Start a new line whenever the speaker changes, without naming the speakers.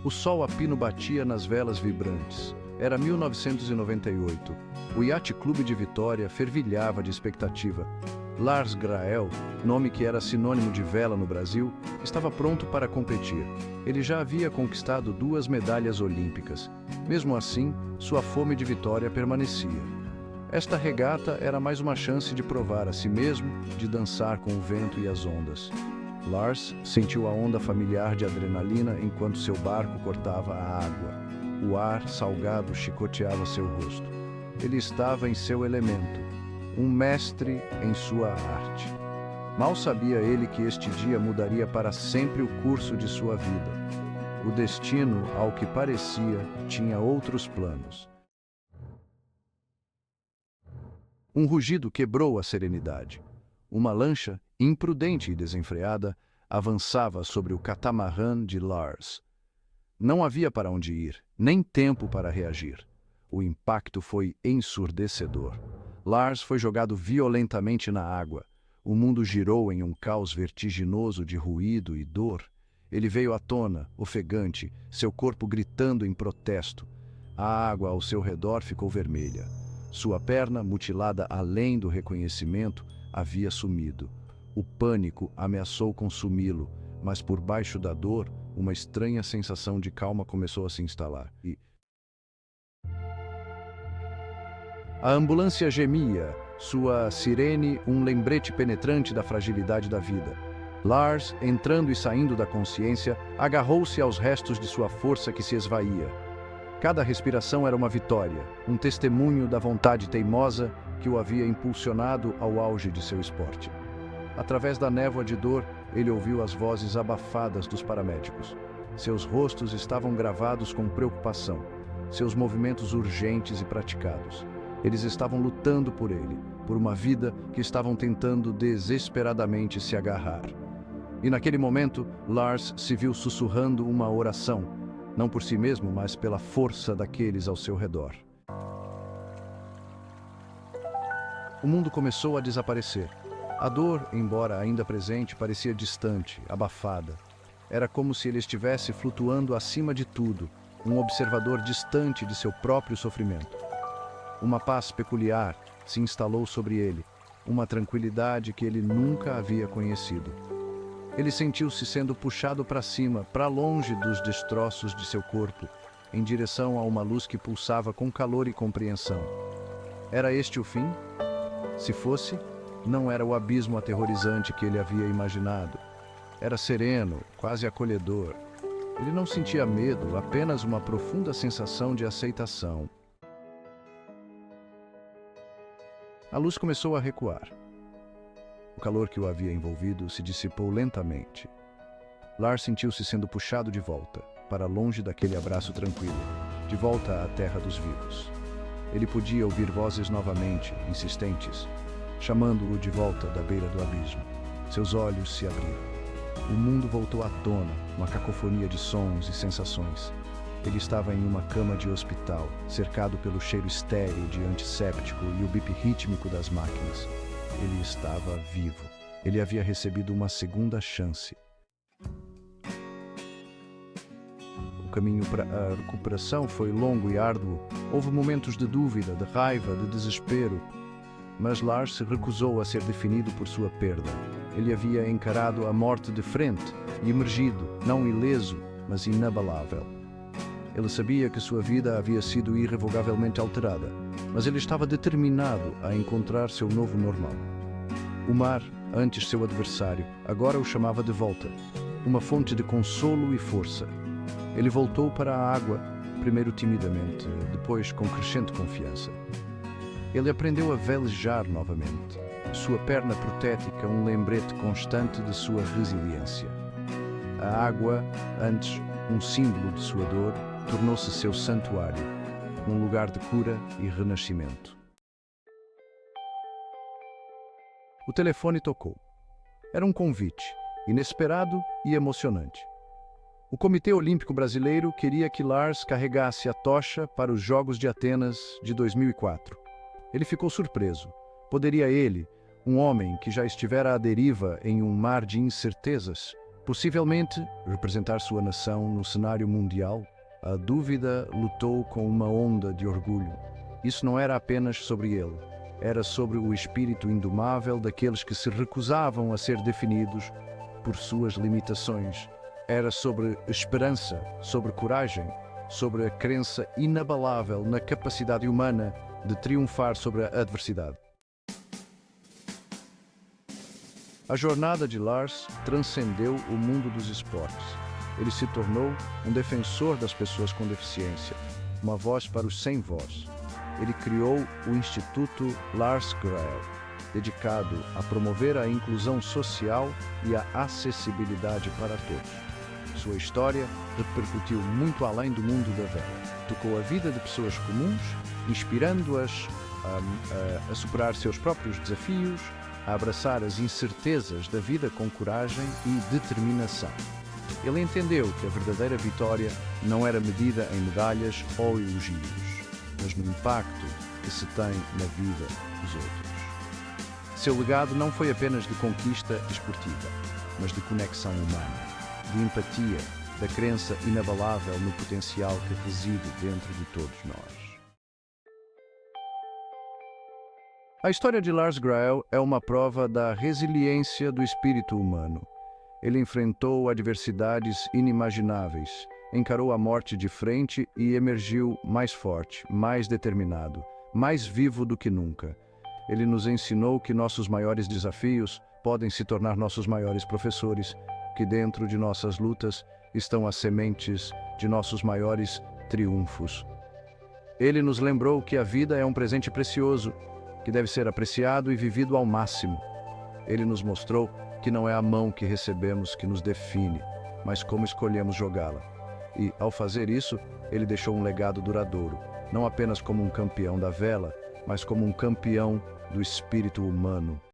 O sol a pino batia nas velas vibrantes. Era 1998. O Yacht Clube de Vitória fervilhava de expectativa. Lars Grael, nome que era sinônimo de vela no Brasil, estava pronto para competir. Ele já havia conquistado 2 medalhas olímpicas. Mesmo assim, sua fome de vitória permanecia. Esta regata era mais uma chance de provar a si mesmo, de dançar com o vento e as ondas. Lars sentiu a onda familiar de adrenalina enquanto seu barco cortava a água. O ar salgado chicoteava seu rosto. Ele estava em seu elemento, um mestre em sua arte. Mal sabia ele que este dia mudaria para sempre o curso de sua vida. O destino, ao que parecia, tinha outros planos. Um rugido quebrou a serenidade. Uma lancha, imprudente e desenfreada, avançava sobre o catamarã de Lars. Não havia para onde ir, nem tempo para reagir. O impacto foi ensurdecedor. Lars foi jogado violentamente na água. O mundo girou em um caos vertiginoso de ruído e dor. Ele veio à tona, ofegante, seu corpo gritando em protesto. A água ao seu redor ficou vermelha. Sua perna, mutilada além do reconhecimento, havia sumido. O pânico ameaçou consumi-lo, mas por baixo da dor, uma estranha sensação de calma começou a se instalar. A ambulância gemia, sua sirene um lembrete penetrante da fragilidade da vida. Lars, entrando e saindo da consciência, agarrou-se aos restos de sua força que se esvaía. Cada respiração era uma vitória, um testemunho da vontade teimosa que o havia impulsionado ao auge de seu esporte. Através da névoa de dor, ele ouviu as vozes abafadas dos paramédicos. Seus rostos estavam gravados com preocupação, seus movimentos urgentes e praticados. Eles estavam lutando por ele, por uma vida que estavam tentando desesperadamente se agarrar. E naquele momento, Lars se viu sussurrando uma oração, não por si mesmo, mas pela força daqueles ao seu redor. O mundo começou a desaparecer. A dor, embora ainda presente, parecia distante, abafada. Era como se ele estivesse flutuando acima de tudo, um observador distante de seu próprio sofrimento. Uma paz peculiar se instalou sobre ele, uma tranquilidade que ele nunca havia conhecido. Ele sentiu-se sendo puxado para cima, para longe dos destroços de seu corpo, em direção a uma luz que pulsava com calor e compreensão. Era este o fim? Se fosse, não era o abismo aterrorizante que ele havia imaginado. Era sereno, quase acolhedor. Ele não sentia medo, apenas uma profunda sensação de aceitação. A luz começou a recuar. O calor que o havia envolvido se dissipou lentamente. Lars sentiu-se sendo puxado de volta, para longe daquele abraço tranquilo, de volta à terra dos vivos. Ele podia ouvir vozes novamente, insistentes, chamando-o de volta da beira do abismo. Seus olhos se abriram. O mundo voltou à tona, uma cacofonia de sons e sensações. Ele estava em uma cama de hospital, cercado pelo cheiro estéril de antisséptico e o bip rítmico das máquinas. Ele estava vivo. Ele havia recebido uma segunda chance. O caminho para a recuperação foi longo e árduo. Houve momentos de dúvida, de raiva, de desespero. Mas Lars se recusou a ser definido por sua perda. Ele havia encarado a morte de frente e emergido, não ileso, mas inabalável. Ele sabia que sua vida havia sido irrevogavelmente alterada, mas ele estava determinado a encontrar seu novo normal. O mar, antes seu adversário, agora o chamava de volta, uma fonte de consolo e força. Ele voltou para a água, primeiro timidamente, depois com crescente confiança. Ele aprendeu a velejar novamente, sua perna protética um lembrete constante de sua resiliência. A água, antes um símbolo de sua dor, tornou-se seu santuário, um lugar de cura e renascimento. O telefone tocou. Era um convite, inesperado e emocionante. O Comitê Olímpico Brasileiro queria que Lars carregasse a tocha para os Jogos de Atenas de 2004. Ele ficou surpreso. Poderia ele, um homem que já estivera à deriva em um mar de incertezas, Possivelmente representar sua nação no cenário mundial, a dúvida lutou com uma onda de orgulho. Isso não era apenas sobre ele, era sobre o espírito indomável daqueles que se recusavam a ser definidos por suas limitações. Era sobre esperança, sobre coragem, sobre a crença inabalável na capacidade humana de triunfar sobre a adversidade. A jornada de Lars transcendeu o mundo dos esportes. Ele se tornou um defensor das pessoas com deficiência, uma voz para os sem voz. Ele criou o Instituto Lars Grael, dedicado a promover a inclusão social e a acessibilidade para todos. Sua história repercutiu muito além do mundo da vela. Tocou a vida de pessoas comuns, inspirando-as a superar seus próprios desafios, a abraçar as incertezas da vida com coragem e determinação. Ele entendeu que a verdadeira vitória não era medida em medalhas ou elogios, mas no impacto que se tem na vida dos outros. Seu legado não foi apenas de conquista esportiva, mas de conexão humana, de empatia, da crença inabalável no potencial que reside dentro de todos nós. A história de Lars Grael é uma prova da resiliência do espírito humano. Ele enfrentou adversidades inimagináveis, encarou a morte de frente e emergiu mais forte, mais determinado, mais vivo do que nunca. Ele nos ensinou que nossos maiores desafios podem se tornar nossos maiores professores, que dentro de nossas lutas estão as sementes de nossos maiores triunfos. Ele nos lembrou que a vida é um presente precioso, que deve ser apreciado e vivido ao máximo. Ele nos mostrou que não é a mão que recebemos que nos define, mas como escolhemos jogá-la. E, ao fazer isso, ele deixou um legado duradouro, não apenas como um campeão da vela, mas como um campeão do espírito humano.